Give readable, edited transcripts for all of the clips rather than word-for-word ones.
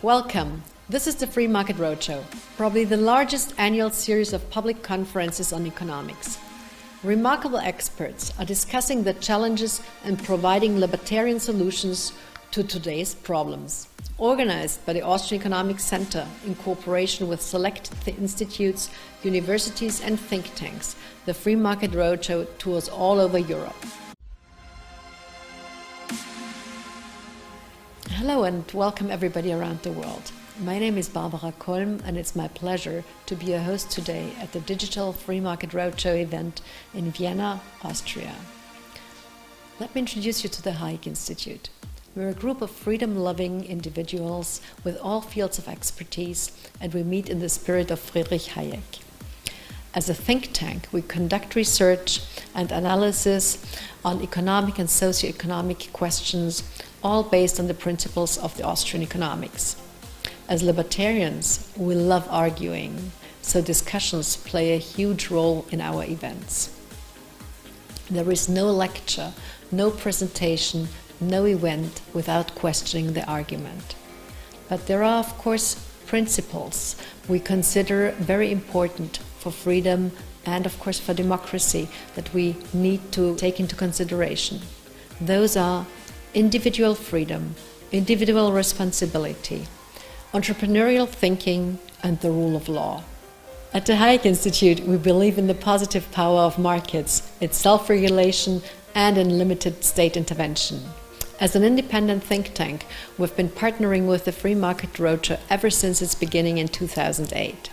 Welcome. This is the Free Market Roadshow, probably the largest annual series of public conferences on economics. Remarkable experts are discussing the challenges and providing libertarian solutions to today's problems. Organized by the Austrian Economics Center in cooperation with select institutes, universities and think tanks, the Free Market Roadshow tours all over Europe. Hello and welcome everybody around the world. My name is Barbara Kolm and it's my pleasure to be a host today at the Digital Free Market Roadshow event in Vienna, Austria. Let me introduce you to the Hayek Institute. We're a group of freedom-loving individuals with all fields of expertise, and we meet in the spirit of Friedrich Hayek. As a think tank, we conduct research and analysis on economic and socio-economic questions, all based on the principles of the Austrian economics. As libertarians, we love arguing, so discussions play a huge role in our events. There is no lecture, no presentation, no event without questioning the argument. But there are, of course, principles we consider very important for freedom and, of course, for democracy that we need to take into consideration. Those are individual freedom, individual responsibility, entrepreneurial thinking, and the rule of law. At the Hayek Institute, we believe in the positive power of markets, its self-regulation, and in limited state intervention. As an independent think tank, we've been partnering with the Free Market Roadshow ever since its beginning in 2008.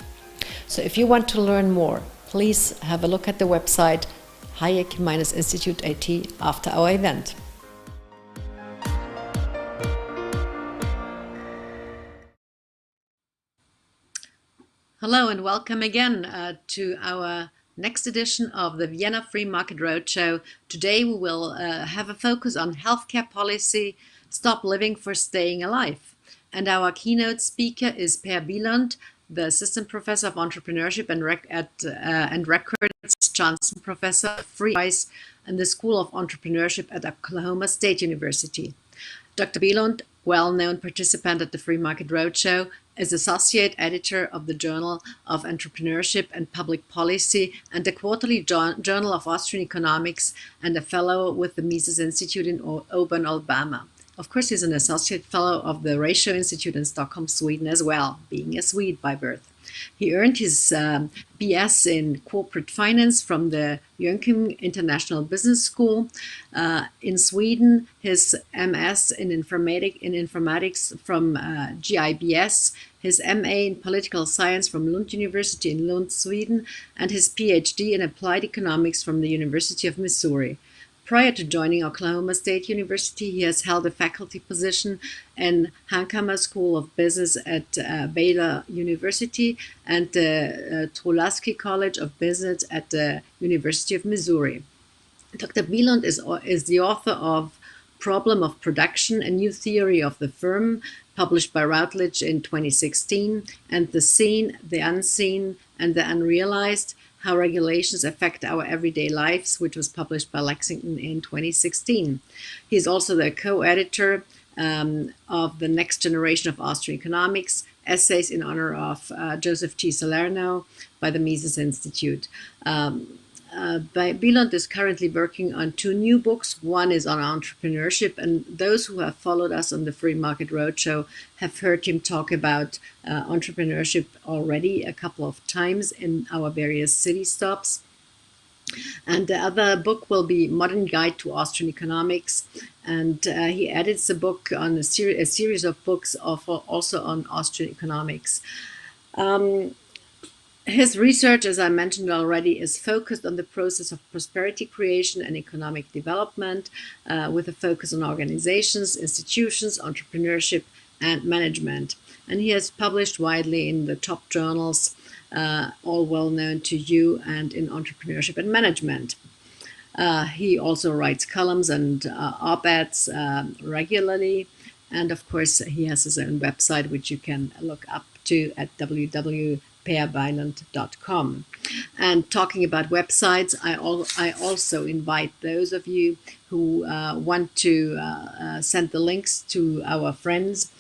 So if you want to learn more, please have a look at the website Hayek-Institut.at after our event. Hello and welcome again to our next edition of the Vienna Free Market Roadshow. Today we will have a focus on healthcare policy, stop living for staying alive. And our keynote speaker is Bylund, the Assistant Professor of Entrepreneurship and Records Johnson Professor of Free Enterprise in the School of Entrepreneurship at Oklahoma State University. Dr. Bylund, well-known participant at the Free Market Roadshow, is Associate Editor of the Journal of Entrepreneurship and Public Policy and the Quarterly Journal of Austrian Economics, and a Fellow with the Mises Institute in Auburn, Alabama. Of course, he's an Associate Fellow of the Ratio Institute in Stockholm, Sweden as well, being a Swede by birth. He earned his BS in Corporate Finance from the Jönköping International Business School. In Sweden, his MS in Informatics from GIBS, his MA in Political Science from Lund University in Lund, Sweden, and his PhD in Applied Economics from the University of Missouri. Prior to joining Oklahoma State University, he has held a faculty position in Hankamer School of Business at Baylor University and the Trulasky College of Business at the University of Missouri. Dr. Bylund is the author of Problem of Production, a New Theory of the Firm, published by Routledge in 2016, and The Seen, the Unseen, and the Unrealized, How Regulations Affect Our Everyday Lives, which was published by Lexington in 2016. He is also the co-editor of The Next Generation of Austrian Economics, Essays in Honor of Joseph T. Salerno by the Mises Institute. Bylund is currently working on 2 new books. One is on entrepreneurship, and those who have followed us on the Free Market Roadshow have heard him talk about entrepreneurship already a couple of times in our various city stops. And the other book will be Modern Guide to Austrian Economics, and he edits a book on a series of books also on Austrian economics. His research, as I mentioned already, is focused on the process of prosperity creation and economic development, with a focus on organizations, institutions, entrepreneurship, and management. And he has published widely in the top journals, all well known to you, and in entrepreneurship and management. He also writes columns and op-eds regularly. And of course, he has his own website, which you can look up to at www.pbylund.at. perbylund.com. And talking about websites, I also invite those of you who want to send the links to our friends,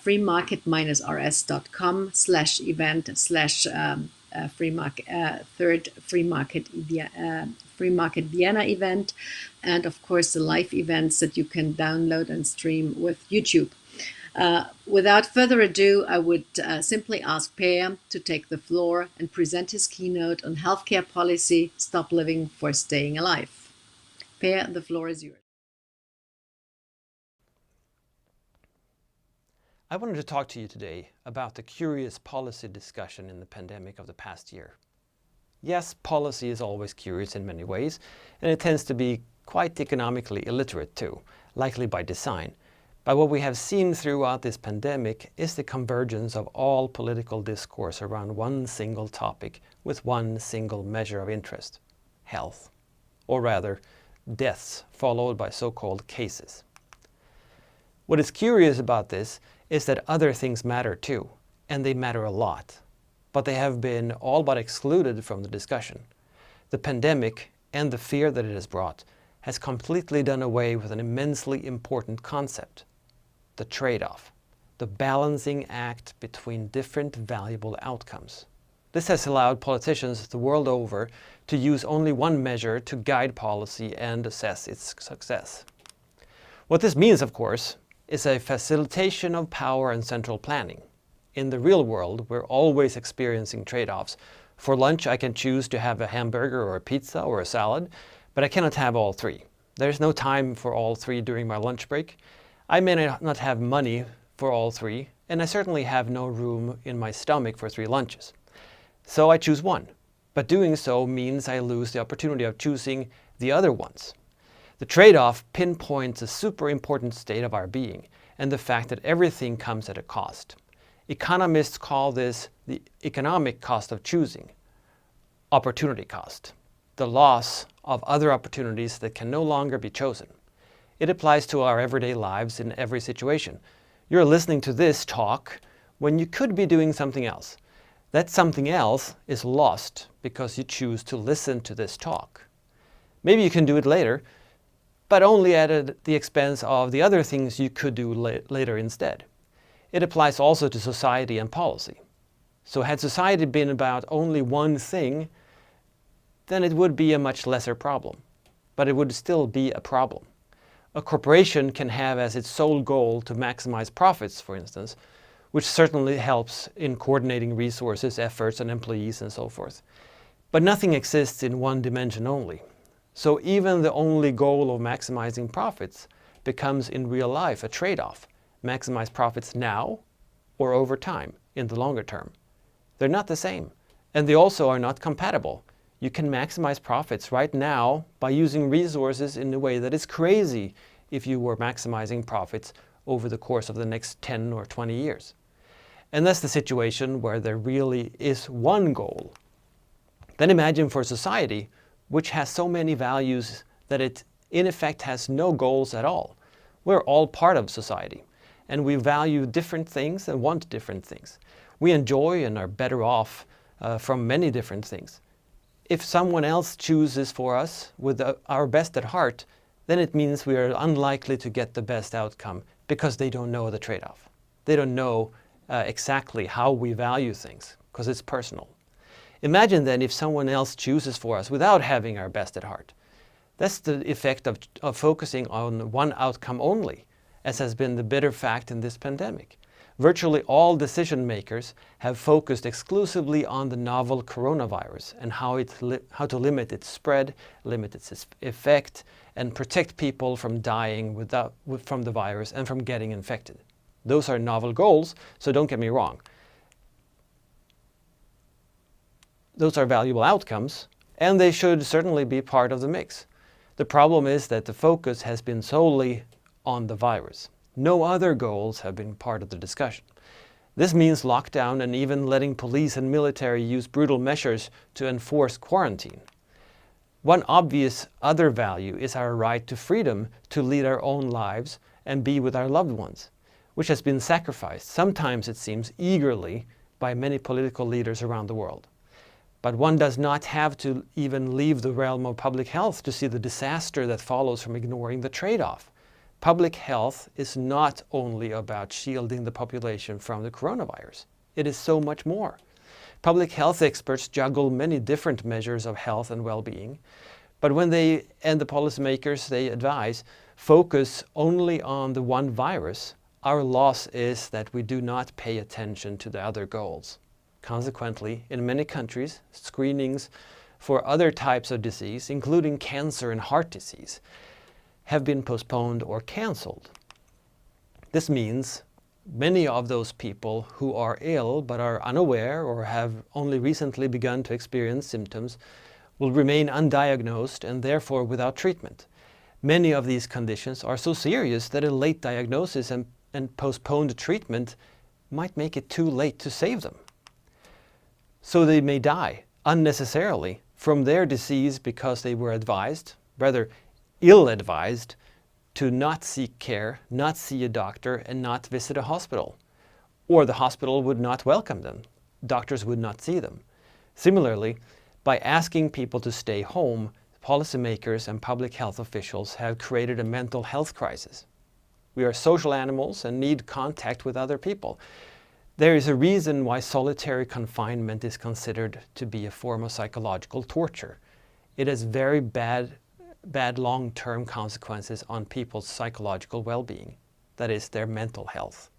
free market Vienna event, and of course the live events that you can download and stream with YouTube. Without further ado, I would simply ask Per to take the floor and present his keynote on healthcare policy, Stop Living for Staying Alive. Per, the floor is yours. I wanted to talk to you today about the curious policy discussion in the pandemic of the past year. Yes, policy is always curious in many ways, and it tends to be quite economically illiterate too, likely by design. But what we have seen throughout this pandemic is the convergence of all political discourse around one single topic with one single measure of interest: health, or rather, deaths followed by so-called cases. What is curious about this is that other things matter too, and they matter a lot, but they have been all but excluded from the discussion. The pandemic and the fear that it has brought has completely done away with an immensely important concept: the trade-off, the balancing act between different valuable outcomes. This has allowed politicians the world over to use only one measure to guide policy and assess its success. What this means, of course, is a facilitation of power and central planning. In the real world, we're always experiencing trade-offs. For lunch, I can choose to have a hamburger or a pizza or a salad, but I cannot have all three. There's no time for all three during my lunch break. I may not have money for all three, and I certainly have no room in my stomach for 3 lunches. So I choose one, but doing so means I lose the opportunity of choosing the other ones. The trade-off pinpoints a super important state of our being and the fact that everything comes at a cost. Economists call this the economic cost of choosing, opportunity cost, the loss of other opportunities that can no longer be chosen. It applies to our everyday lives in every situation. You're listening to this talk when you could be doing something else. That something else is lost because you choose to listen to this talk. Maybe you can do it later, but only at the expense of the other things you could do later instead. It applies also to society and policy. So had society been about only one thing, then it would be a much lesser problem, but it would still be a problem. A corporation can have as its sole goal to maximize profits, for instance, which certainly helps in coordinating resources, efforts, and employees and so forth. But nothing exists in one dimension only. So even the only goal of maximizing profits becomes in real life a trade-off. Maximize profits now or over time in the longer term. They're not the same, and they also are not compatible. You can maximize profits right now by using resources in a way that is crazy if you were maximizing profits over the course of the next 10 or 20 years. And that's the situation where there really is one goal. Then imagine for society, which has so many values that it in effect has no goals at all. We're all part of society, and we value different things and want different things. We enjoy and are better off from many different things. If someone else chooses for us with our best at heart, then it means we are unlikely to get the best outcome because they don't know the trade-off. They don't know exactly how we value things because it's personal. Imagine then if someone else chooses for us without having our best at heart. That's the effect of focusing on one outcome only, as has been the bitter fact in this pandemic. Virtually all decision makers have focused exclusively on the novel coronavirus and how to limit its spread, limit its effect, and protect people from dying from the virus and from getting infected. Those are novel goals, so don't get me wrong. Those are valuable outcomes, and they should certainly be part of the mix. The problem is that the focus has been solely on the virus. No other goals have been part of the discussion. This means lockdown and even letting police and military use brutal measures to enforce quarantine. One obvious other value is our right to freedom to lead our own lives and be with our loved ones, which has been sacrificed, sometimes it seems eagerly, by many political leaders around the world. But one does not have to even leave the realm of public health to see the disaster that follows from ignoring the trade-off. Public health is not only about shielding the population from the coronavirus. It is so much more. Public health experts juggle many different measures of health and well-being, but when they and the policymakers they advise focus only on the one virus, our loss is that we do not pay attention to the other goals. Consequently, in many countries, screenings for other types of disease, including cancer and heart disease, have been postponed or cancelled. This means many of those people who are ill but are unaware or have only recently begun to experience symptoms will remain undiagnosed and therefore without treatment. Many of these conditions are so serious that a late diagnosis and postponed treatment might make it too late to save them. So they may die unnecessarily from their disease because they were advised, rather ill-advised, to not seek care, not see a doctor, and not visit a hospital. Or the hospital would not welcome them. Doctors would not see them. Similarly, by asking people to stay home, policymakers and public health officials have created a mental health crisis. We are social animals and need contact with other people. There is a reason why solitary confinement is considered to be a form of psychological torture. It has very bad long-term consequences on people's psychological well-being, that is, their mental health.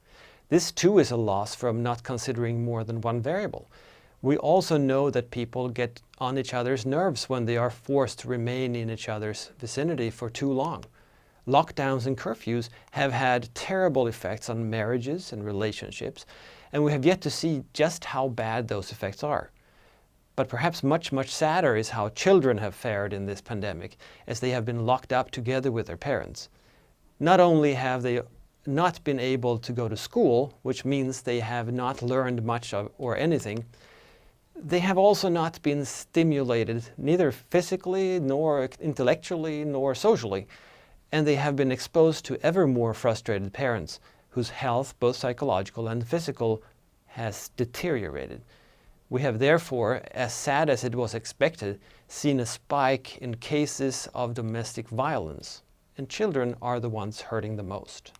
This too is a loss from not considering more than one variable. We also know that people get on each other's nerves when they are forced to remain in each other's vicinity for too long. Lockdowns and curfews have had terrible effects on marriages and relationships, and we have yet to see just how bad those effects are. But perhaps much, much sadder is how children have fared in this pandemic, as they have been locked up together with their parents. Not only have they not been able to go to school, which means they have not learned much or anything, they have also not been stimulated, neither physically, nor intellectually, nor socially, and they have been exposed to ever more frustrated parents whose health, both psychological and physical, has deteriorated. We have therefore, as sad as it was expected, seen a spike in cases of domestic violence, and children are the ones hurting the most.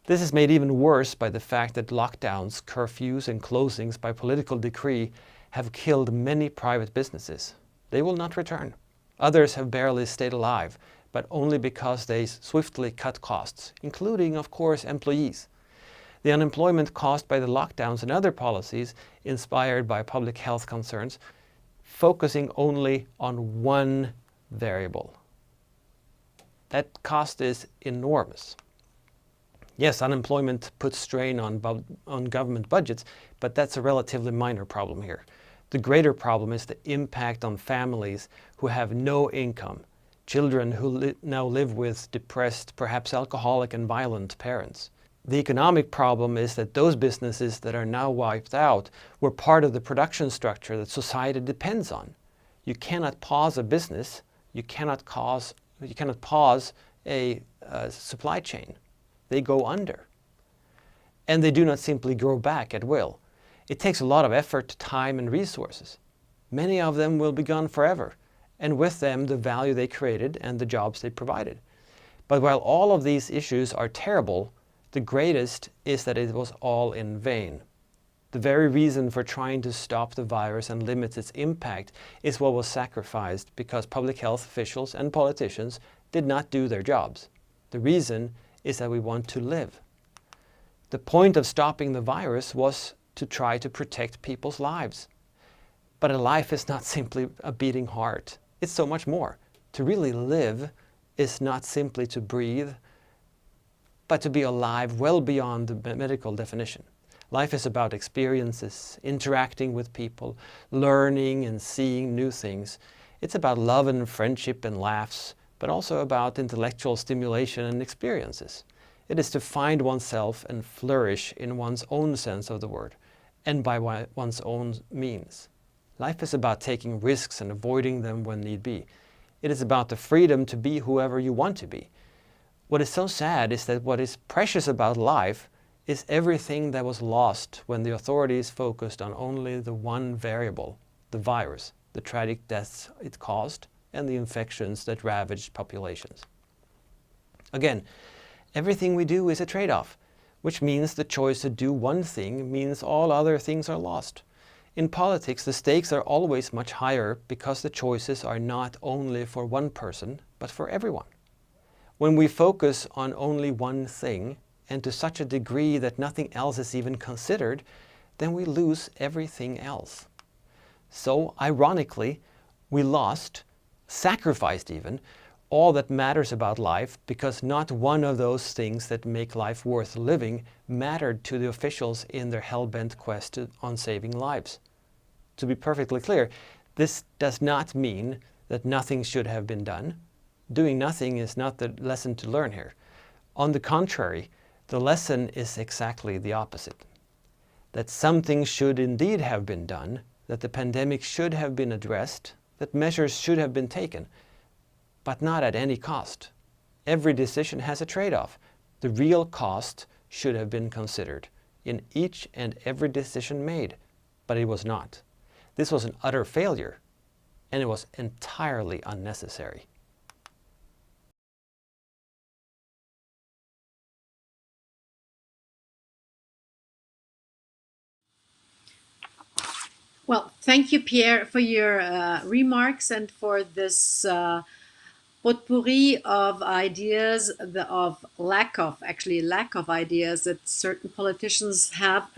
This is made even worse by the fact that lockdowns, curfews, and closings by political decree have killed many private businesses. They will not return. Others have barely stayed alive, but only because they swiftly cut costs, including, of course, employees. The unemployment caused by the lockdowns and other policies inspired by public health concerns, focusing only on one variable. That cost is enormous. Yes, unemployment puts strain on government budgets, but that's a relatively minor problem here. The greater problem is the impact on families who have no income, children who now live with depressed, perhaps alcoholic and violent parents. The economic problem is that those businesses that are now wiped out were part of the production structure that society depends on. You cannot pause a business, you cannot pause a supply chain. They go under. And they do not simply grow back at will. It takes a lot of effort, time, and resources. Many of them will be gone forever, and with them the value they created and the jobs they provided. But while all of these issues are terrible, the greatest is that it was all in vain. The very reason for trying to stop the virus and limit its impact is what was sacrificed because public health officials and politicians did not do their jobs. The reason is that we want to live. The point of stopping the virus was to try to protect people's lives. But a life is not simply a beating heart. It's so much more. To really live is not simply to breathe, but to be alive well beyond the medical definition. Life is about experiences, interacting with people, learning and seeing new things. It's about love and friendship and laughs, but also about intellectual stimulation and experiences. It is to find oneself and flourish in one's own sense of the word, and by one's own means. Life is about taking risks and avoiding them when need be. It is about the freedom to be whoever you want to be. What is so sad is that what is precious about life is everything that was lost when the authorities focused on only the one variable, the virus, the tragic deaths it caused, and the infections that ravaged populations. Again, everything we do is a trade-off, which means the choice to do one thing means all other things are lost. In politics, the stakes are always much higher because the choices are not only for one person, but for everyone. When we focus on only one thing, and to such a degree that nothing else is even considered, then we lose everything else. So, ironically, we lost, sacrificed even, all that matters about life because not one of those things that make life worth living mattered to the officials in their hell-bent quest on saving lives. To be perfectly clear, this does not mean that nothing should have been done. Doing nothing is not the lesson to learn here. On the contrary, the lesson is exactly the opposite. That something should indeed have been done, that the pandemic should have been addressed, that measures should have been taken, but not at any cost. Every decision has a trade-off. The real cost should have been considered in each and every decision made, but it was not. This was an utter failure, and it was entirely unnecessary. Well, thank you, Pierre, for your remarks and for this potpourri of ideas, of lack of ideas that certain politicians have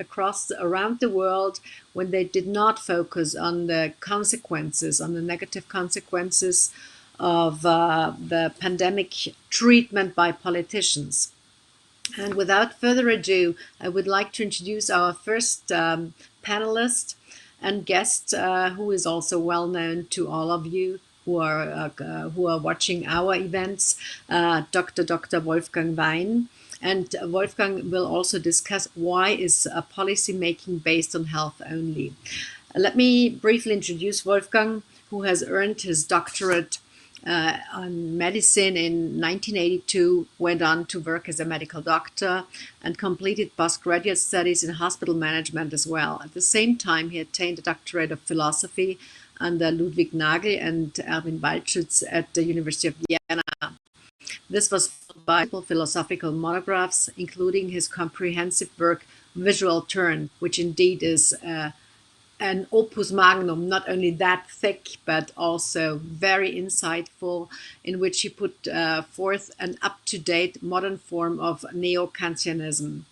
around the world when they did not focus on the consequences, on the negative consequences of the pandemic treatment by politicians. And without further ado, I would like to introduce our first panelist and guest, who is also well known to all of you who are watching our events, Dr. Wolfgang Wein. And Wolfgang will also discuss why is policy making based on health only. Let me briefly introduce Wolfgang, who has earned his doctorate on medicine in 1982, went on to work as a medical doctor and completed postgraduate studies in hospital management as well. At the same time, he attained a doctorate of philosophy under Ludwig Nagel and Erwin Waldschütz at the University of Vienna. This was followed by multiple philosophical monographs, including his comprehensive work, Visual Turn, which indeed is an opus magnum, not only that thick, but also very insightful, in which he put forth an up-to-date modern form of neo-Kantianism.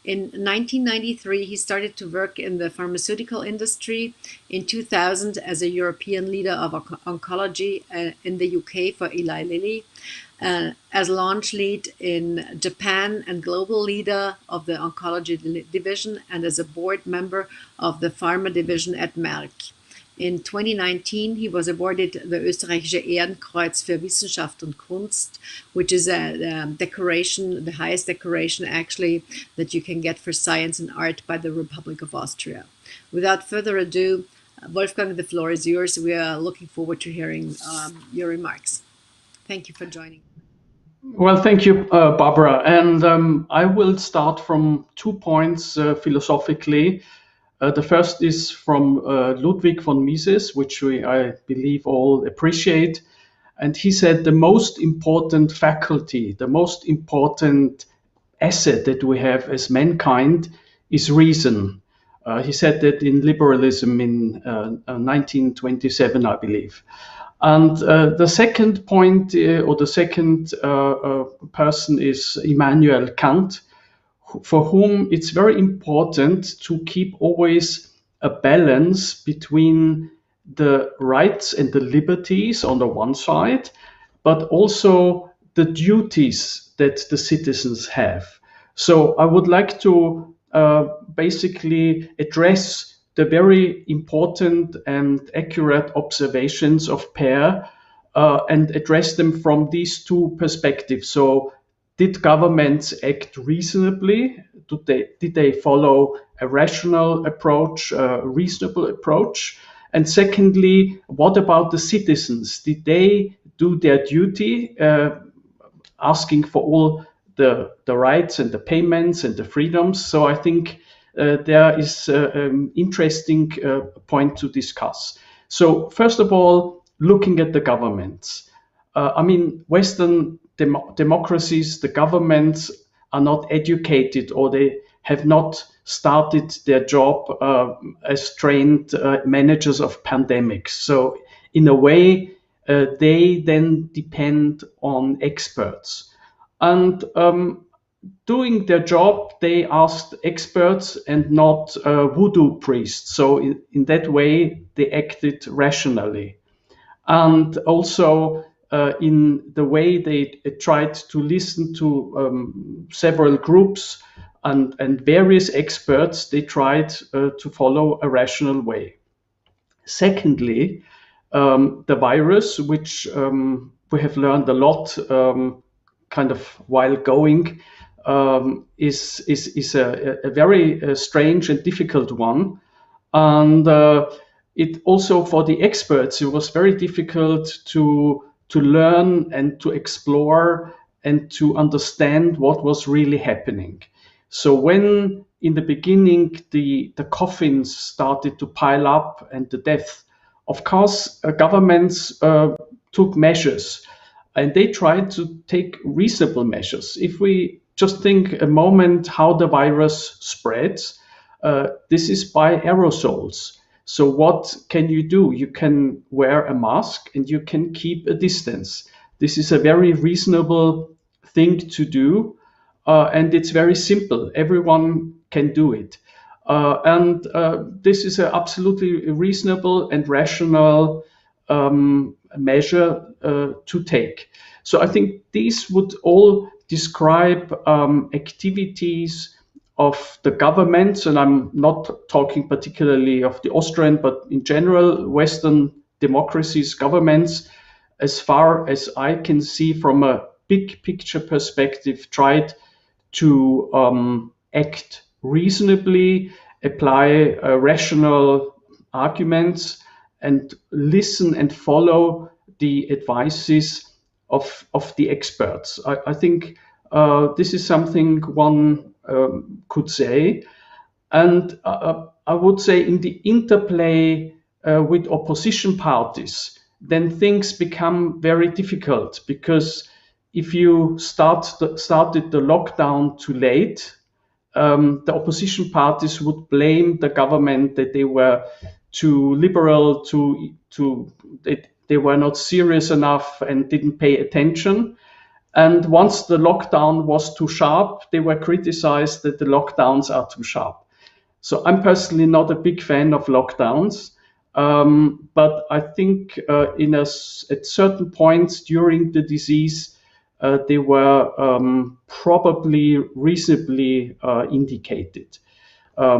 In 1993, he started to work in the pharmaceutical industry. In 2000, as a European leader of oncology in the UK for Eli Lilly, as launch lead in Japan and global leader of the oncology division, and as a board member of the pharma division at Merck. In 2019, he was awarded the Österreichische Ehrenkreuz für Wissenschaft und Kunst, which is a decoration, the highest decoration actually that you can get for science and art by the Republic of Austria. Without further ado, Wolfgang, the floor is yours. We are looking forward to hearing your remarks. Thank you for joining. Well, thank you, Barbara. And I will start from 2 points philosophically. The first is from Ludwig von Mises, which I believe all appreciate. And he said the most important faculty, the most important asset that we have as mankind is reason. He said that in Liberalism in 1927, I believe. And the second point, or the second person is Immanuel Kant, for whom it's very important to keep always a balance between the rights and the liberties on the one side, but also the duties that the citizens have. So I would like to basically address the very important and accurate observations of Peer and address them from these two perspectives. So did governments act reasonably? Did they follow a rational approach, a reasonable approach? And secondly, what about the citizens? Did they do their duty, asking for all the rights and the payments and the freedoms. So I think there is an interesting point to discuss. So first of all, looking at the governments. I mean, Western democracies, the governments are not educated, or they have not started their job as trained managers of pandemics. So in a way, they then depend on experts. And doing their job, they asked experts and not voodoo priests. So in that way, they acted rationally. And also in the way they tried to listen to several groups and various experts, they tried to follow a rational way. Secondly, the virus, which we have learned a lot kind of while going, is a very strange and difficult one. And it also, for the experts, it was very difficult to learn and to explore and to understand what was really happening. So when in the beginning the coffins started to pile up and the death, of course, governments took measures, and they tried to take reasonable measures. If we just think a moment how the virus spreads, this is by aerosols. So what can you do? You can wear a mask and you can keep a distance. This is a very reasonable thing to do, and it's very simple. Everyone can do it. And this is an absolutely reasonable and rational measure to take. So I think these would all describe activities of the governments, and I'm not talking particularly of the Austrian, but in general, Western democracies, governments, as far as I can see from a big picture perspective, tried to act reasonably, apply rational arguments, and listen and follow the advices of the experts. I think this is something one could say. And I would say in the interplay with opposition parties, then things become very difficult, because if you started the lockdown too late, the opposition parties would blame the government that they were too liberal, they were not serious enough and didn't pay attention. And once the lockdown was too sharp, they were criticized that the lockdowns are too sharp. So I'm personally not a big fan of lockdowns, but I think at certain points during the disease, they were probably reasonably indicated.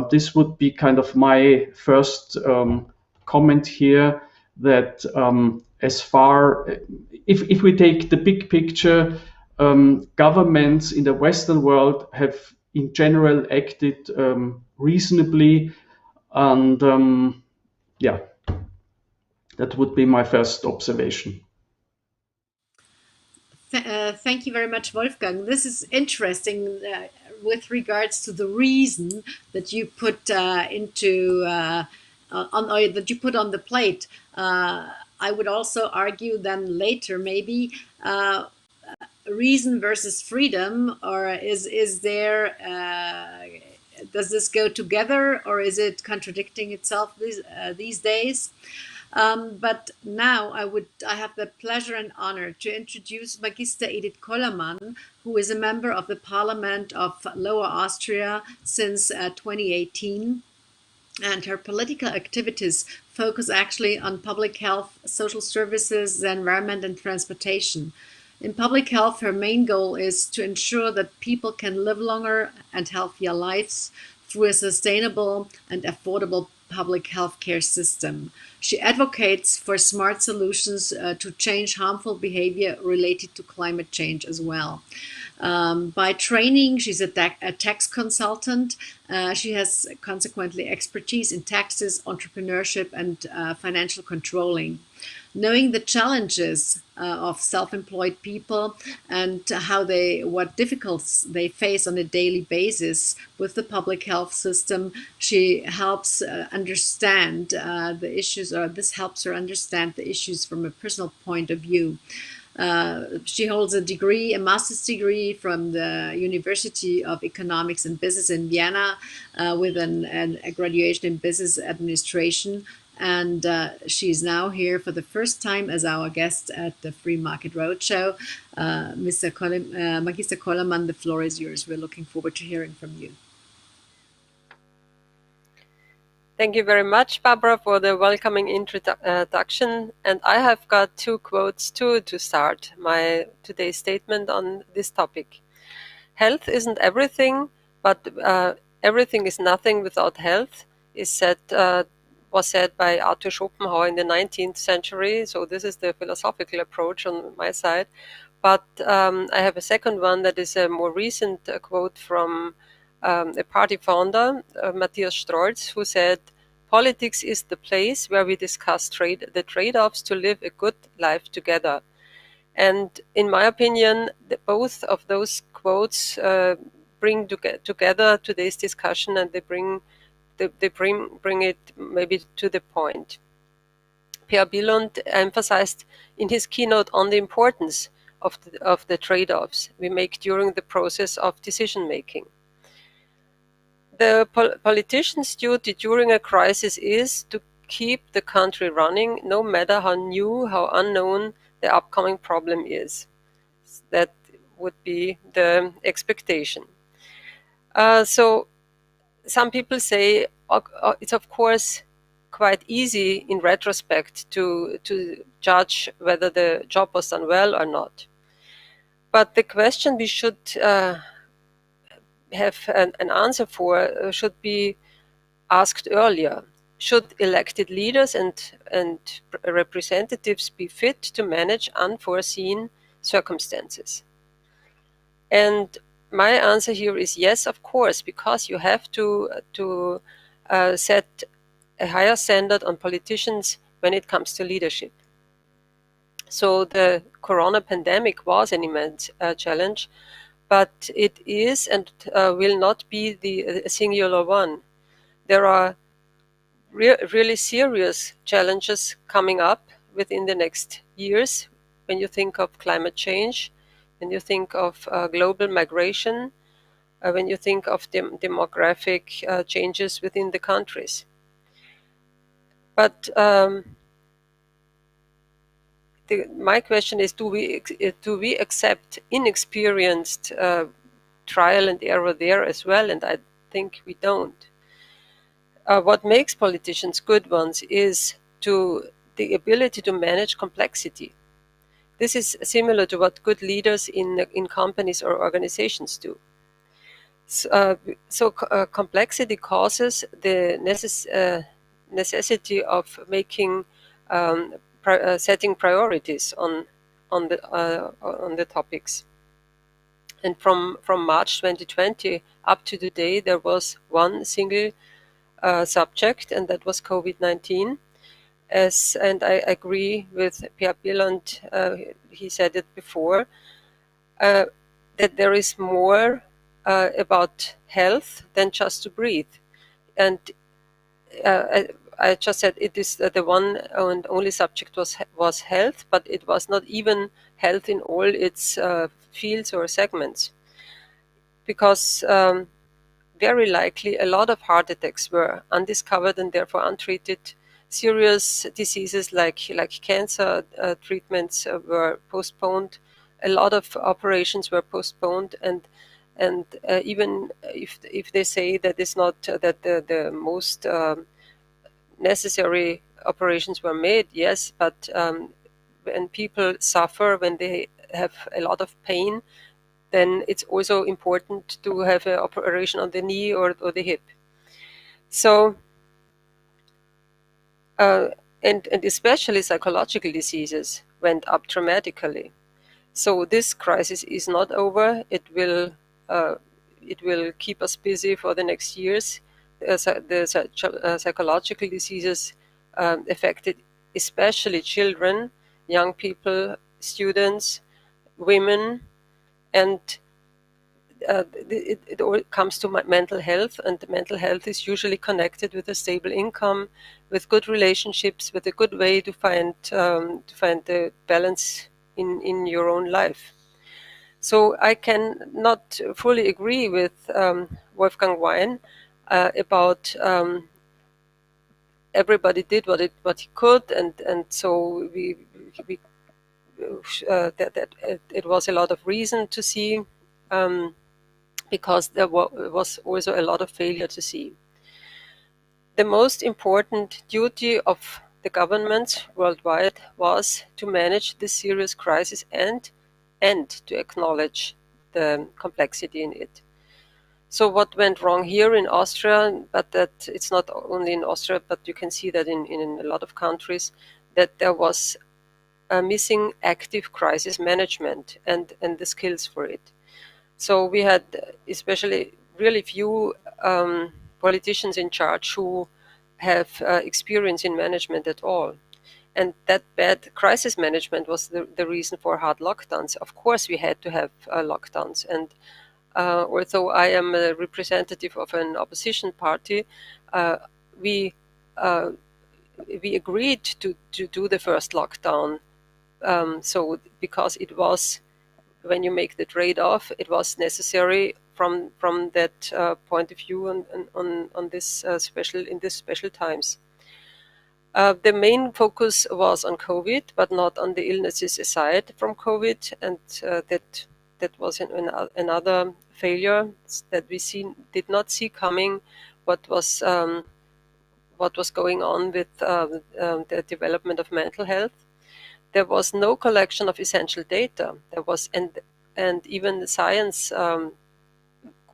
This would be kind of my first comment here, that if we take the big picture, governments in the Western world have in general acted reasonably, and yeah, that would be my first observation. Thank you very much, Wolfgang. This is interesting with regards to the reason that you put that you put on the plate. I would also argue then later maybe reason versus freedom, or is there does this go together, or is it contradicting itself these days? But now I have the pleasure and honor to introduce Magista Edith Kollermann, who is a member of the Parliament of Lower Austria since 2018. And her political activities focus actually on public health, social services, the environment, and transportation. In public health, her main goal is to ensure that people can live longer and healthier lives through a sustainable and affordable public health care system. She advocates for smart solutions to change harmful behavior related to climate change as well. By training, she's a tax consultant. She has consequently expertise in taxes, entrepreneurship, and financial controlling. Knowing the challenges of self-employed people and what difficulties they face on a daily basis with the public health system, she helps understand the issues, or this helps her understand the issues from a personal point of view. She holds a master's degree from the University of Economics and Business in Vienna with a graduation in business administration. And she's now here for the first time as our guest at the Free Market Roadshow. Magista Kolaman, the floor is yours. We're looking forward to hearing from you. Thank you very much, Barbara, for the welcoming introduction. And I have got two quotes too to start my today's statement on this topic. Health isn't everything, but everything is nothing without health, was said by Arthur Schopenhauer in the 19th century. So this is the philosophical approach on my side. But I have a second one that is a more recent quote from a party founder, Matthias Strolz, who said, "Politics is the place where we discuss the trade-offs to live a good life together." And in my opinion, both of those quotes bring together today's discussion, and they bring it maybe to the point. Bylund emphasized in his keynote on the importance of the trade-offs we make during the process of decision-making. The politician's duty during a crisis is to keep the country running, no matter how new, how unknown the upcoming problem is. That would be the expectation. So some people say it's of course quite easy in retrospect to judge whether the job was done well or not. But the question we should have an answer for should be asked earlier. Should elected leaders and representatives be fit to manage unforeseen circumstances? And my answer here is yes, of course, because you have to set a higher standard on politicians when it comes to leadership. So the corona pandemic was an immense challenge, but it is and will not be the singular one. There are really serious challenges coming up within the next years when you think of climate change, when you think of global migration, when you think of demographic changes within the countries. But my question is, do we accept inexperienced trial and error there as well? And I think we don't. What makes politicians good ones is the ability to manage complexity. This is similar to what good leaders in companies or organizations do. So complexity causes the necessity of making setting priorities on the topics. And from March 2020 up to today, there was one single subject, and that was COVID-19. And I agree with Pierre Bylund, he said it before, that there is more about health than just to breathe. And I just said it is the one and only subject was health, but it was not even health in all its fields or segments, because very likely a lot of heart attacks were undiscovered and therefore untreated. Serious diseases like cancer treatments were postponed. A lot of operations were postponed, and even if they say that it's not that the most necessary operations were made, yes, but when people suffer, when they have a lot of pain, then it's also important to have an operation on the knee or the hip. So, and especially psychological diseases went up dramatically. So this crisis is not over. It will keep us busy for the next years. The psychological diseases affected especially children, young people, students, women, and it all comes to mental health, and mental health is usually connected with a stable income, with good relationships, with a good way to find the balance in your own life. So I can not fully agree with Wolfgang Wein about everybody did what he could, and so we that it was a lot of reason to see. Because there was also a lot of failure to see. The most important duty of the governments worldwide was to manage this serious crisis and to acknowledge the complexity in it. So what went wrong here in Austria, but that it's not only in Austria, but you can see that in a lot of countries, that there was a missing active crisis management and the skills for it. So we had especially really few politicians in charge who have experience in management at all. And that bad crisis management was the reason for hard lockdowns. Of course, we had to have lockdowns. And although I am a representative of an opposition party, we agreed to do the first lockdown. So because it was, when you make the trade-off, it was necessary from that point of view on this special times. The main focus was on COVID, but not on the illnesses aside from COVID, and that was another failure that we did not see coming. What was going on with the development of mental health. There was no collection of essential data. There was, and even the science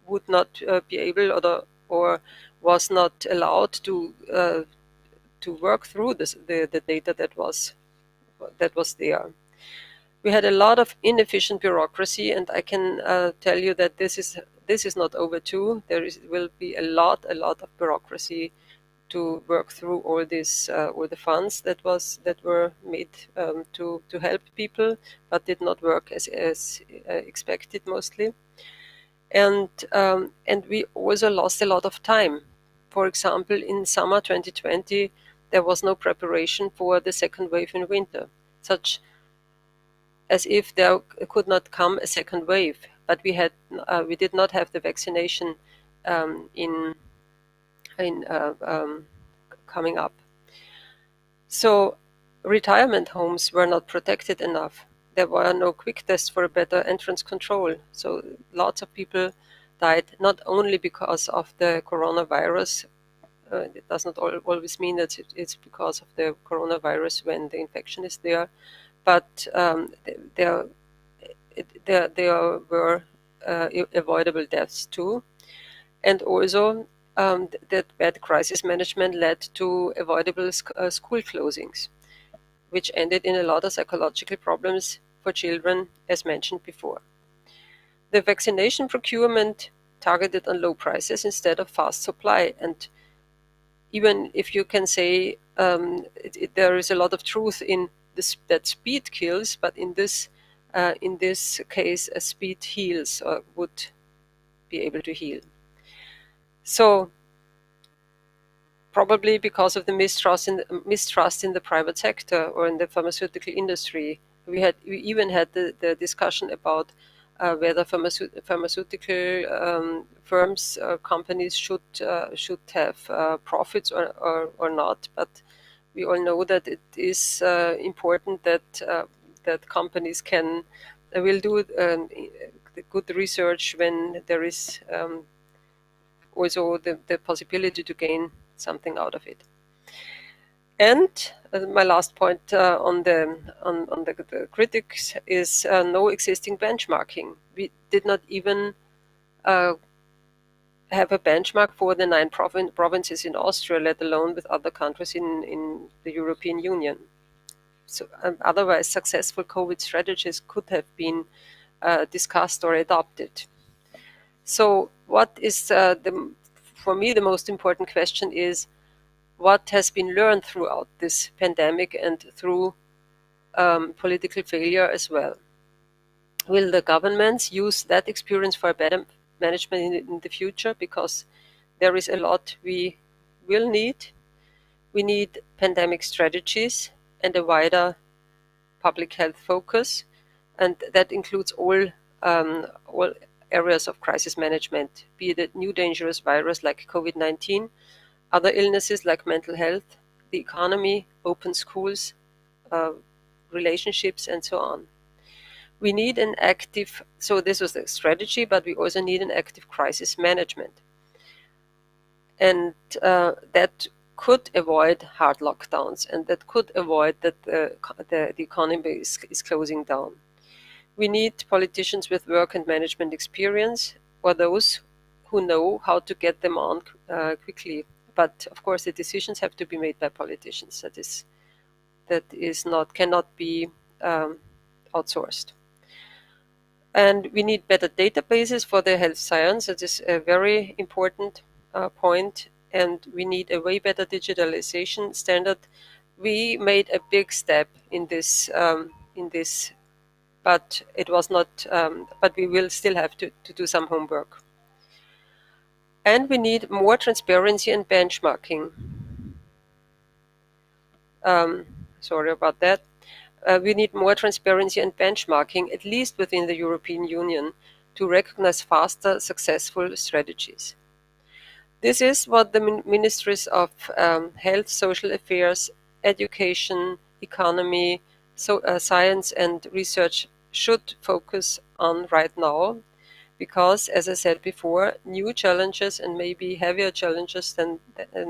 would not be able or was not allowed to work through the data that was there. We had a lot of inefficient bureaucracy, and I can tell you that this is not over too. Will be a lot of bureaucracy to work through all the funds that were made to help people, but did not work as expected mostly. And we also lost a lot of time. For example, in summer 2020, there was no preparation for the second wave in winter, such as if there could not come a second wave. But we did not have the vaccination coming up. So retirement homes were not protected enough. There were no quick tests for a better entrance control. So lots of people died, not only because of the coronavirus. It does not always mean that it's because of the coronavirus when the infection is there, but there were avoidable deaths too. And also that bad crisis management led to avoidable school closings, which ended in a lot of psychological problems for children, as mentioned before. The vaccination procurement targeted on low prices instead of fast supply. And even if you can say there is a lot of truth in this, that speed kills, but in this case, speed heals or would be able to heal. So probably because of the mistrust in the private sector or in the pharmaceutical industry, we even had the discussion about whether pharmaceutical firms or companies should have profits or not. But we all know that it is important that companies will do good research when there is also the possibility to gain something out of it. And my last point on the critics is no existing benchmarking. We did not even have a benchmark for the 9 provinces in Austria, let alone with other countries in the European Union. otherwise successful COVID strategies could have been discussed or adopted. So what is for me the most important question is what has been learned throughout this pandemic and through political failure as well. Will the governments use that experience for better management in the future? Because there is a lot we will need. We need pandemic strategies and a wider public health focus, and that includes all areas of crisis management, be it a new dangerous virus like COVID-19, other illnesses like mental health, the economy, open schools, relationships, and so on. We need an active, so this was the strategy, but we also need an active crisis management. And that could avoid hard lockdowns, and that could avoid that the economy is closing down. We need politicians with work and management experience, or those who know how to get them on quickly. But of course, the decisions have to be made by politicians. Cannot be outsourced. And we need better databases for the health science. That is a very important point. And we need a way better digitalization standard. We made a big step in this, but it was not. But we will still have to do some homework. And we need more transparency and benchmarking. Sorry about that. We need more transparency and benchmarking, at least within the European Union, to recognize faster, successful strategies. This is what the ministries of health, social affairs, education, economy, science and research should focus on right now, because, as I said before, new challenges and maybe heavier challenges than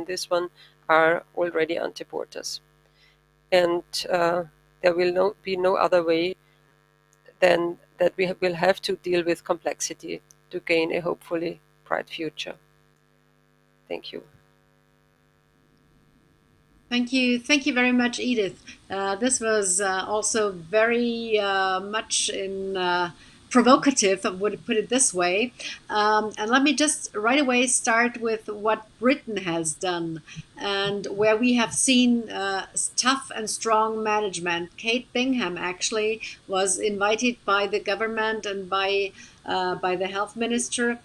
this one are already ante portas. And there will be no other way than that we will have to deal with complexity to gain a hopefully bright future. Thank you. Thank you. Thank you very much, Edith. This was also very much provocative, I would put it this way. And let me just right away start with what Britain has done and where we have seen tough and strong management. Kate Bingham actually was invited by the government and by the health minister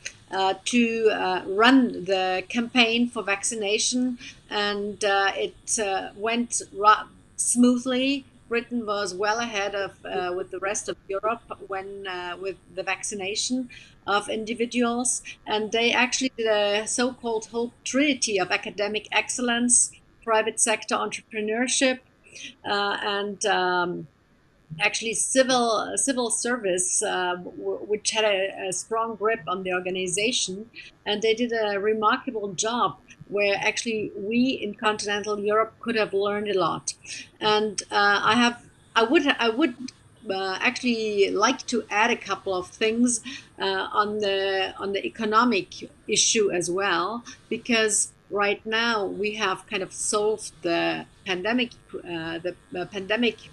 to run the campaign for vaccination, and it went smoothly. Britain was well ahead of with the rest of Europe when with the vaccination of individuals, and they actually did a so-called whole trinity of academic excellence, private sector entrepreneurship, and actually civil service, which had a strong grip on the organization, and they did a remarkable job where actually we in continental Europe could have learned a lot. And I would actually like to add a couple of things on the economic issue as well, because right now we have kind of solved the pandemic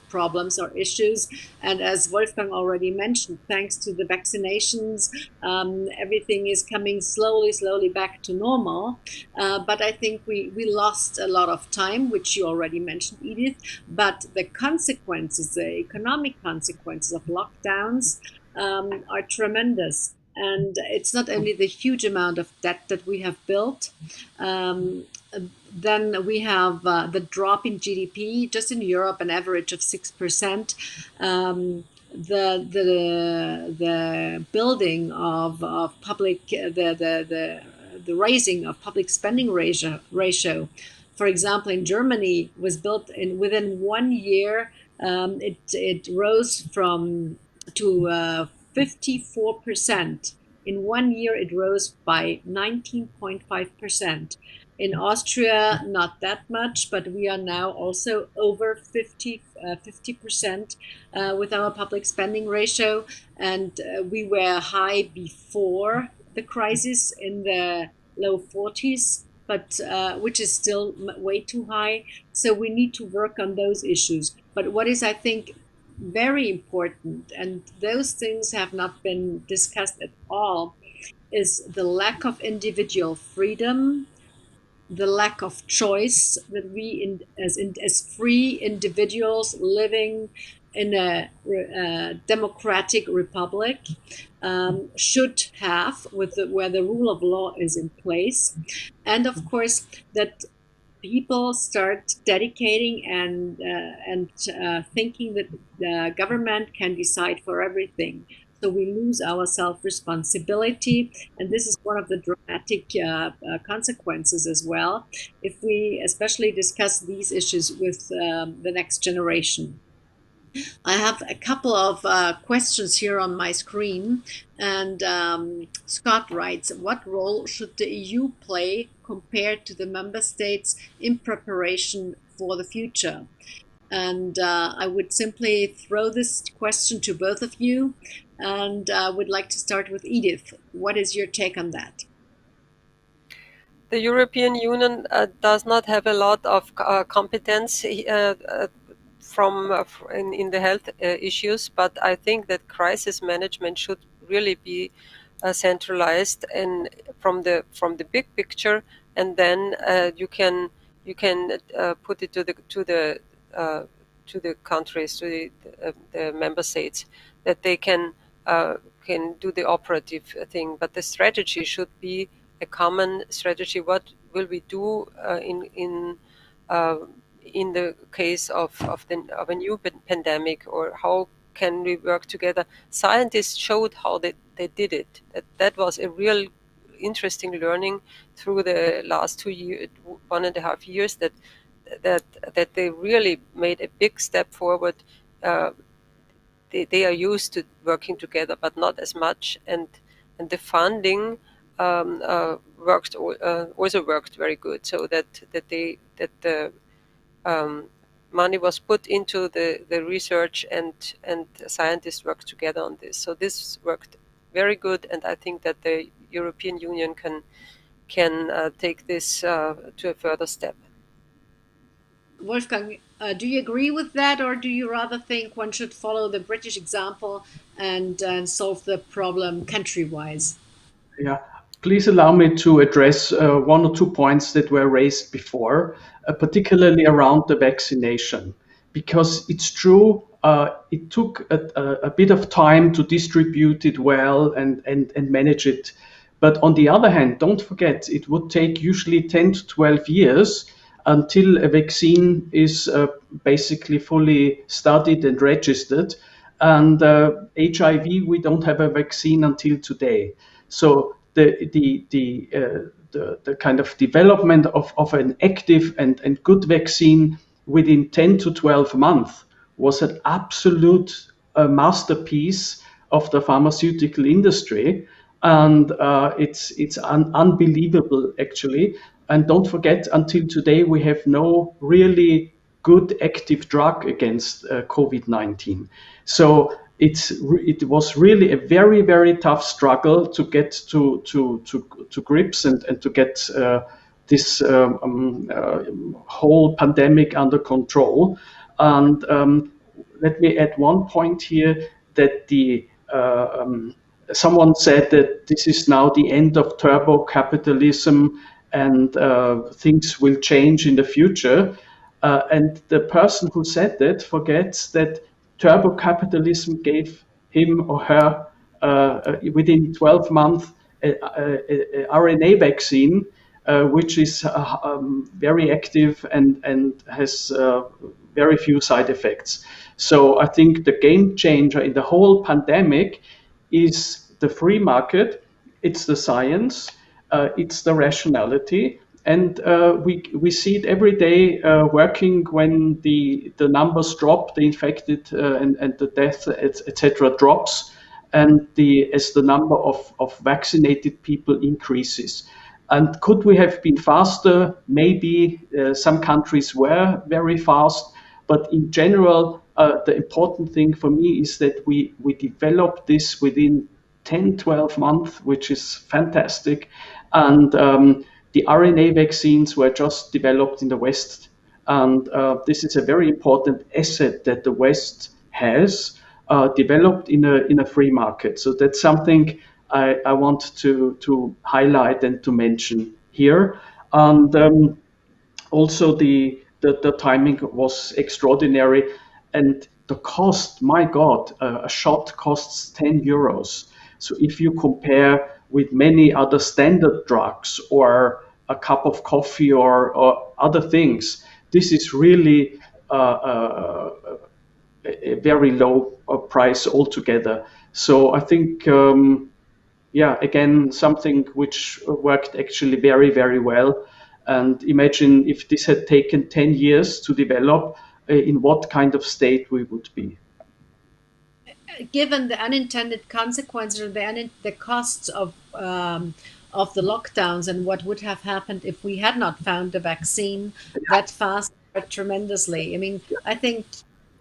problems or issues, and as Wolfgang already mentioned, thanks to the vaccinations, everything is coming slowly back to normal. But I think we lost a lot of time, which you already mentioned, Edith. But the consequences, the economic consequences of lockdowns, are tremendous. And it's not only the huge amount of debt that we have built. Then we have the drop in GDP, just in Europe, an average of 6%. The building of public, the raising of public spending ratio. For example, in Germany, was built within 1 year. It rose to 54%. In 1 year, it rose by 19.5%. In Austria, not that much, but we are now also over 50% with our public spending ratio. And we were high before the crisis in the low 40s. but which is still way too high. So we need to work on those issues. But what is, I think, very important, and those things have not been discussed at all, is the lack of individual freedom, the lack of choice that we, as free individuals living in a democratic republic, should have, where the rule of law is in place, and of course that people start dedicating and thinking that the government can decide for everything. So we lose our self-responsibility, and this is one of the dramatic consequences as well, if we especially discuss these issues with the next generation. I have a couple of questions here on my screen, and Scott writes, what role should the EU play compared to the member states in preparation for the future? And I would simply throw this question to both of you, and I would like to start with Edith. What is your take on that? The European Union does not have a lot of competence in the health issues, but I think that crisis management should really be centralized and from the big picture, and then you can put it to the countries, to the member states, that they can do the operative thing. But the strategy should be a common strategy. What will we do in the case of a new pandemic, or how can we work together? Scientists showed how they did it. That was a real interesting learning through the last 1.5 years, that they really made a big step forward. They are used to working together, but not as much, and the funding also worked very good, so that the money was put into the research, and scientists worked together on this. So this worked very good, and I think that the European Union can take this to a further step. Wolfgang, do you agree with that, or do you rather think one should follow the British example and solve the problem country-wise? Yeah, please allow me to address one or 2 points that were raised before, particularly around the vaccination, because it's true, it took a bit of time to distribute it well and manage it. But on the other hand, don't forget, it would take usually 10 to 12 years until a vaccine is basically fully studied and registered. And HIV, we don't have a vaccine until today. So the kind of development of an active and good vaccine within 10 to 12 months was an absolute masterpiece of the pharmaceutical industry. And it's unbelievable, actually. And don't forget, until today, we have no really good active drug against COVID-19. So it was really a very, very tough struggle to get to grips and to get this whole pandemic under control. And let me add one point here, that someone said that this is now the end of turbo capitalism and things will change in the future. And the person who said that forgets that turbo capitalism gave him or her within 12 months a RNA vaccine, which is very active and has very few side effects. So I think the game changer in the whole pandemic is the free market, it's the science, it's the rationality, and we see it every day working when the numbers drop, the infected and the death, etc. drops, and as the number of vaccinated people increases. And could we have been faster? Maybe some countries were very fast, but in general, the important thing for me is that we developed this within 10, 12 months, which is fantastic. And the RNA vaccines were just developed in the West, and this is a very important asset that the West has developed in a free market. So that's something I want to highlight and to mention here. And also the timing was extraordinary, and the cost, my God, a shot costs 10 euros. So if you compare with many other standard drugs or a cup of coffee or other things, this is really a very low price altogether. So I think yeah, again, something which worked actually very, very well. And imagine if this had taken 10 years to develop, in what kind of state we would be. Given the unintended consequences or the costs of the lockdowns and what would have happened if we had not found the vaccine that fast, tremendously. I mean, I think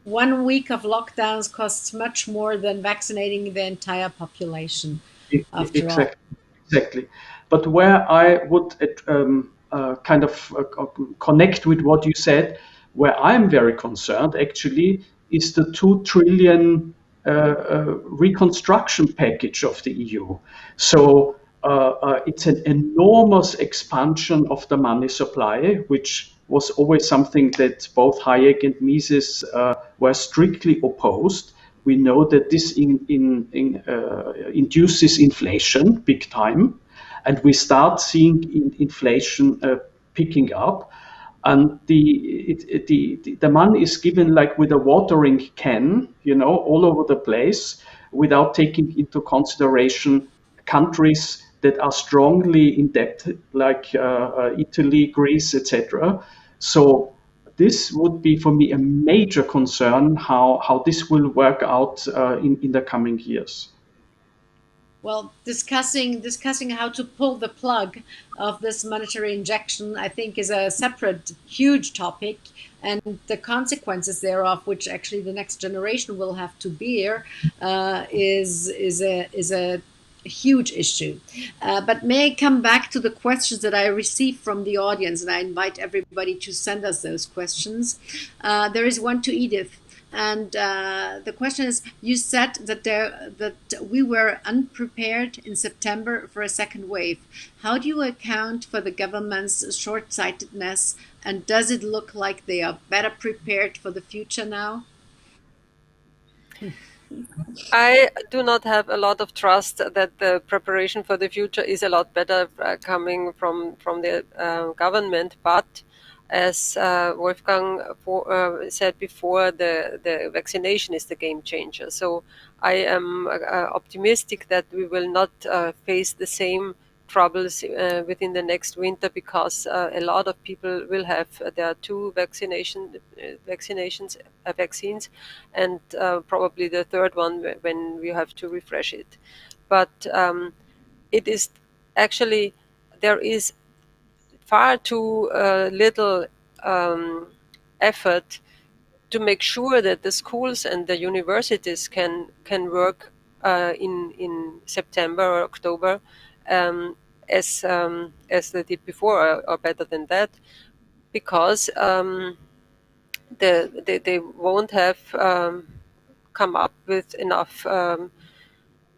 1 week of lockdowns costs much more than vaccinating the entire population, after all. Exactly. But where I would kind of connect with what you said, where I'm very concerned actually is the 2 trillion reconstruction package of the EU. So it's an enormous expansion of the money supply, which was always something that both Hayek and Mises were strictly opposed. We know that this induces inflation big time, and we start seeing inflation picking up. And the money is given like with a watering can, all over the place, without taking into consideration countries that are strongly indebted, like Italy, Greece, etc. So this would be for me a major concern how this will work out in the coming years. Well, discussing how to pull the plug of this monetary injection, I think, is a separate huge topic, and the consequences thereof, which actually the next generation will have to bear, is a huge issue. But may I come back to the questions that I received from the audience, and I invite everybody to send us those questions. There is one to Edith. And the question is, you said that we were unprepared in September for a second wave. How do you account for the government's short-sightedness, and does it look like they are better prepared for the future now? I do not have a lot of trust that the preparation for the future is a lot better coming from the government, but as Wolfgang said before, the vaccination is the game changer. So I am optimistic that we will not face the same troubles within the next winter, because a lot of people will have their 2 vaccines, and probably the third one when we have to refresh it. But it is actually, there is far too little effort to make sure that the schools and the universities can work in September or October as they did before, or better than that, because they won't have come up with enough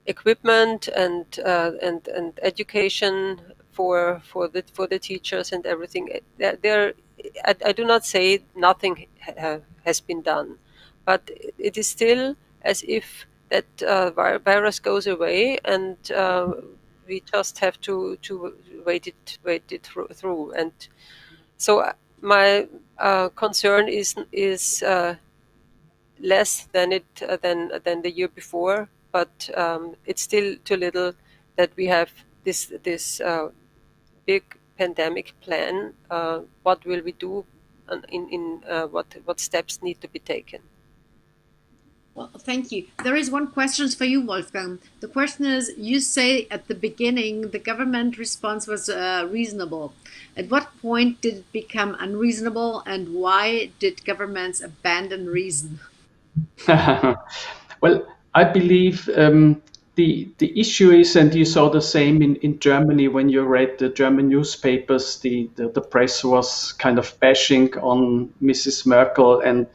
equipment and education for the teachers and everything. I do not say nothing has been done, but it is still as if that virus goes away, and we just have to wait it through. And so my concern is less than the year before, but it's still too little that we have this big pandemic plan. What will we do? In what steps need to be taken? Well, thank you. There is one question for you, Wolfgang. The question is, you say at the beginning the government response was reasonable. At what point did it become unreasonable, and why did governments abandon reason? Well, I believe the issue is, and you saw the same in Germany when you read the German newspapers, the press was kind of bashing on Mrs. Merkel, and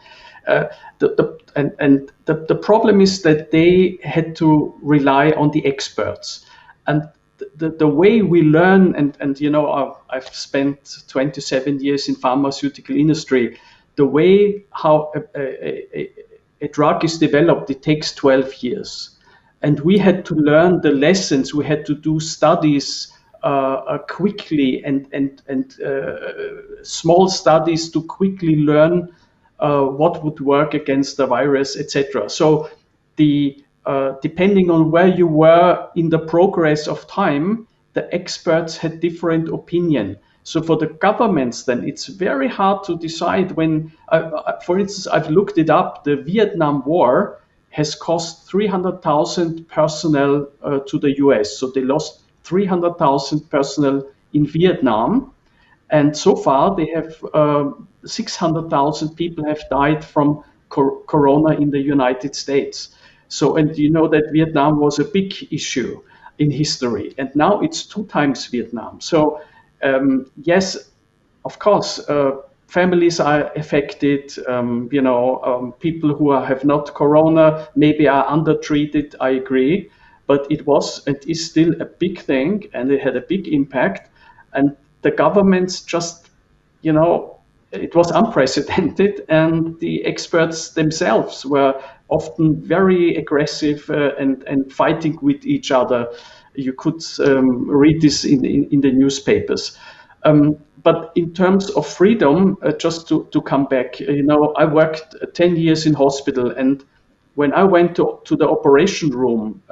the problem is that they had to rely on the experts, and the way we learn, and you know, I've spent 27 years in pharmaceutical industry. The way how a drug is developed, it takes 12 years. And we had to learn the lessons. We had to do studies quickly and small studies to quickly learn what would work against the virus, etc. So the depending on where you were in the progress of time, the experts had different opinion. So for the governments, then it's very hard to decide when, for instance, I've looked it up, the Vietnam War has cost 300,000 personnel to the US. So they lost 300,000 personnel in Vietnam. And so far they have 600,000 people have died from corona in the United States. So, and you know that Vietnam was a big issue in history, and now it's 2 times Vietnam. So yes, of course, families are affected. People who have not corona maybe are undertreated. I agree, but it is still a big thing, and it had a big impact. And the governments just, it was unprecedented, and the experts themselves were often very aggressive and fighting with each other. You could read this in the newspapers. But in terms of freedom, just to come back, I worked 10 years in hospital, and when I went to the operation room,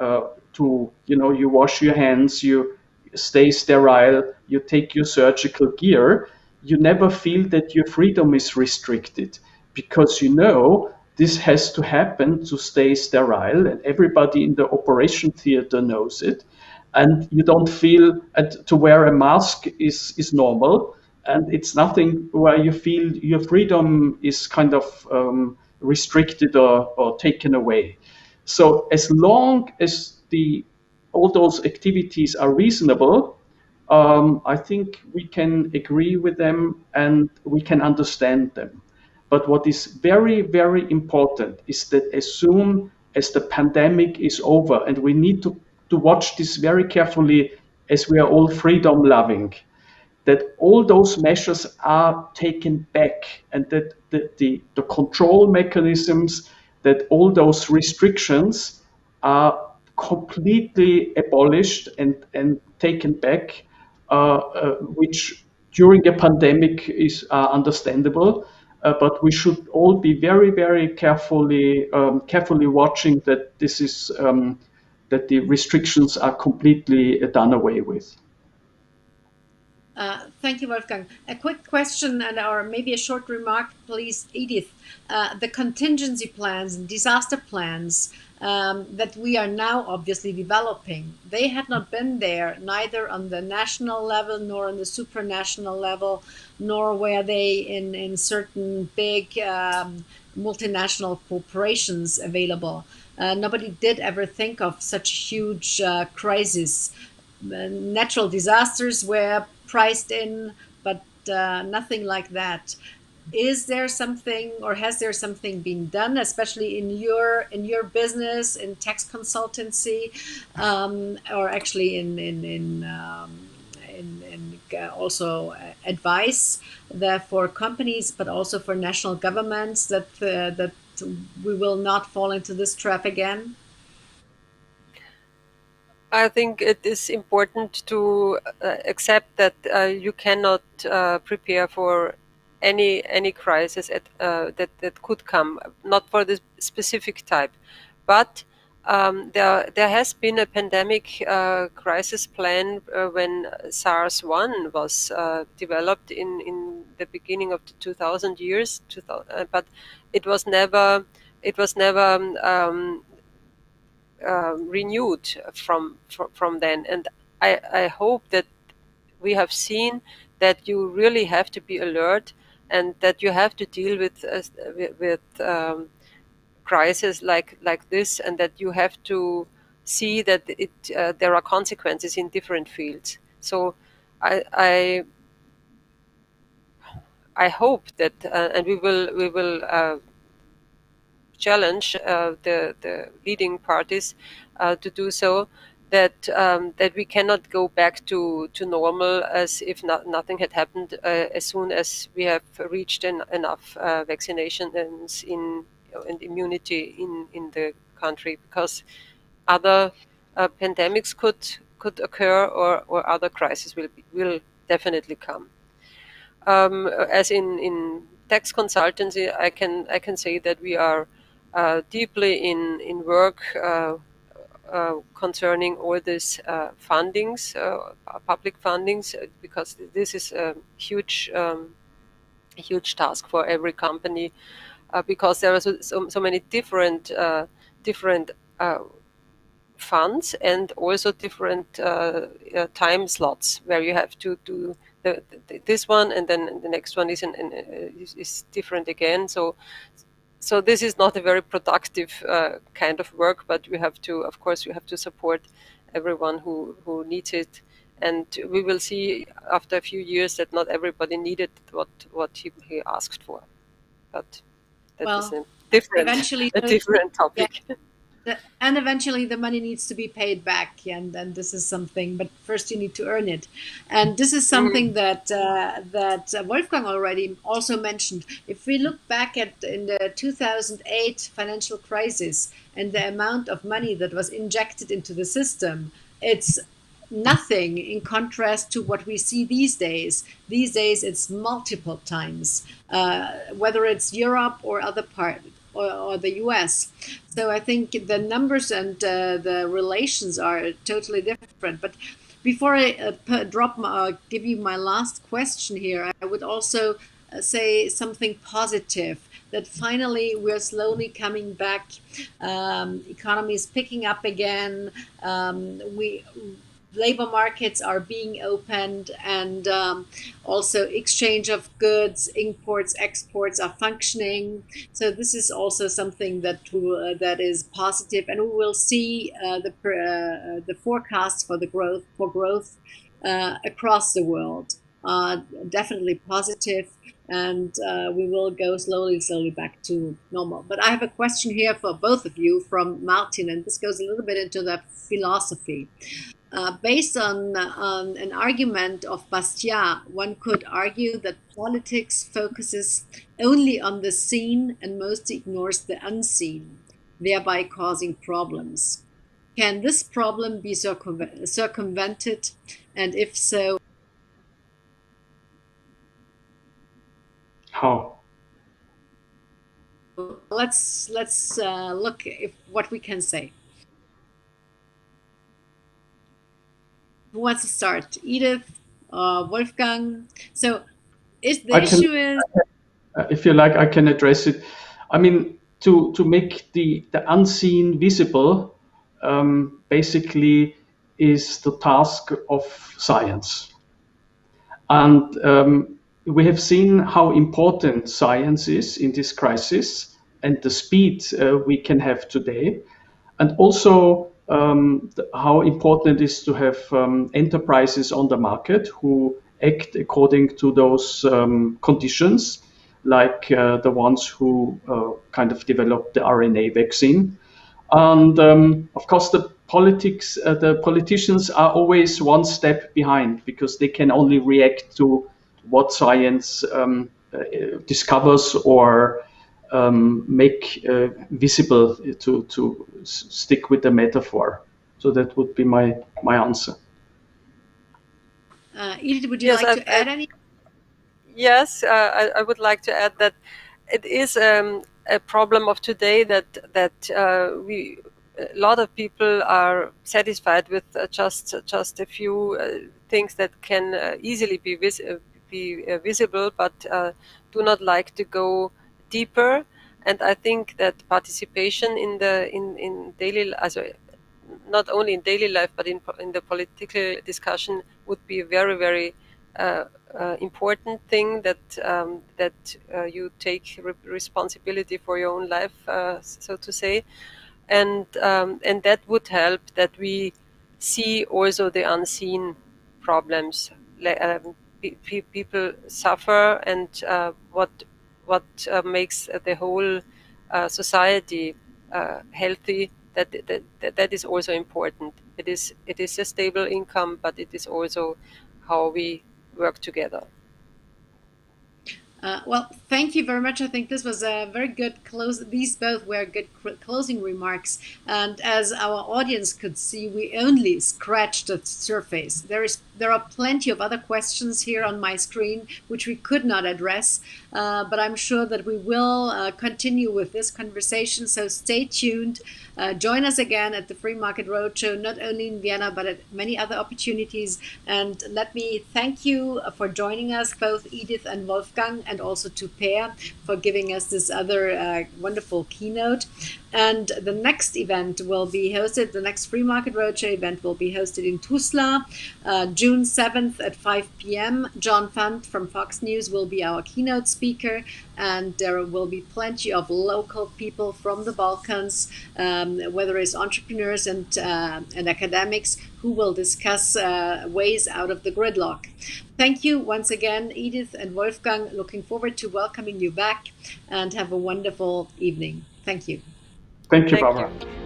you wash your hands, you stay sterile, you take your surgical gear, you never feel that your freedom is restricted, because this has to happen to stay sterile, and everybody in the operation theater knows it. And you don't feel to wear a mask is normal, and it's nothing where you feel your freedom is kind of restricted or taken away. So as long as all those activities are reasonable, I think we can agree with them and we can understand them. But what is very, very important is that as soon as the pandemic is over, and we need to watch this very carefully as we are all freedom loving, that all those measures are taken back, and that the control mechanisms, that all those restrictions are completely abolished and taken back, which during a pandemic is understandable. But we should all be very, very carefully watching that this is that the restrictions are completely done away with. Thank you, Wolfgang. A quick question or maybe a short remark, please, Edith. The contingency plans and disaster plans that we are now obviously developing, they had not been there neither on the national level nor on the supranational level, nor were they in certain big multinational corporations available. Nobody did ever think of such a huge crisis. Natural disasters were priced in, but nothing like that. Is there something, or has there something been done, especially in your business, in tax consultancy, or actually in also advice that for companies, but also for national governments, that we will not fall into this trap again? I think it is important to accept that you cannot prepare for any crisis that could come, not for this specific type, but there has been a pandemic crisis plan when SARS-1 was developed in the beginning of the 2000 years, but it was never renewed from then. And I hope that we have seen that you really have to be alert, and that you have to deal with crisis like this, and that you have to see that there are consequences in different fields. So I hope that, and we will challenge the leading parties to do so, that we cannot go back to normal as if nothing had happened as soon as we have reached enough vaccinations and immunity in the country, because other pandemics could occur, or other crises will definitely come. As in tax consultancy, I can say that we are deeply in work concerning all these fundings, public fundings, because this is a huge task for every company, because there are so many different funds, and also different time slots where you have to do this one, and then the next one is different again. So this is not a very productive kind of work, but we have to, of course, support everyone who needs it. And we will see after a few years that not everybody needed what he asked for. But that is a different topic. Yeah. And eventually the money needs to be paid back, and then this is something, but first you need to earn it. And this is something that Wolfgang already also mentioned. If we look back in the 2008 financial crisis and the amount of money that was injected into the system, it's nothing in contrast to what we see these days. These days it's multiple times, whether it's Europe or other parts, or the US. So I think the numbers and the relations are totally different. But before I give you my last question here, I would also say something positive, that finally we're slowly coming back. Economy is picking up again. Labor markets are being opened, and also exchange of goods, imports, exports are functioning. So this is also something that is positive, and we will see the forecasts for growth across the world definitely positive, and we will go slowly back to normal. But I have a question here for both of you from Martin, and this goes a little bit into the philosophy. Based on an argument of Bastiat, one could argue that politics focuses only on the seen and mostly ignores the unseen, thereby causing problems. Can this problem be circumvented? And if so, how? Let's look what we can say. Who wants to start? Edith, Wolfgang? So if you like, I can address it. I mean, to make the unseen visible, basically is the task of science. And we have seen how important science is in this crisis, and the speed we can have today, and also how important it is to have enterprises on the market who act according to those conditions, like the ones who kind of developed the RNA vaccine. And of course, the politicians are always one step behind, because they can only react to what science discovers or make visible, to stick with the metaphor. So that would be my answer. Edith, would you like to add any? Yes, I would like to add that it is a problem of today that a lot of people are satisfied with just a few things that can easily be visible, but do not like to go deeper. And I think that participation in daily, not only in daily life, but in the political discussion, would be a very, very important thing, that you take responsibility for your own life, so to say. and that would help that we see also the unseen problems. People suffer, and what makes the whole society healthy. That is also important. It is a stable income, but it is also how we work together. Well, thank you very much. I think this was a very good close. These both were good closing remarks. And as our audience could see, we only scratched the surface. There are plenty of other questions here on my screen which we could not address, but I'm sure that we will continue with this conversation. So stay tuned. Join us again at the Free Market Roadshow, not only in Vienna, but at many other opportunities. And let me thank you for joining us, both Edith and Wolfgang, and also to Per for giving us this other wonderful keynote. And the next event will be hosted, the next Free Market Roadshow event will be hosted in Tuzla, June 7th at 5 p.m. John Fant from Fox News will be our keynote speaker, and there will be plenty of local people from the Balkans, whether it's entrepreneurs and academics, who will discuss ways out of the gridlock. Thank you once again, Edith and Wolfgang. Looking forward to welcoming you back, and have a wonderful evening. Thank you. Thank you, Barbara. Thank you.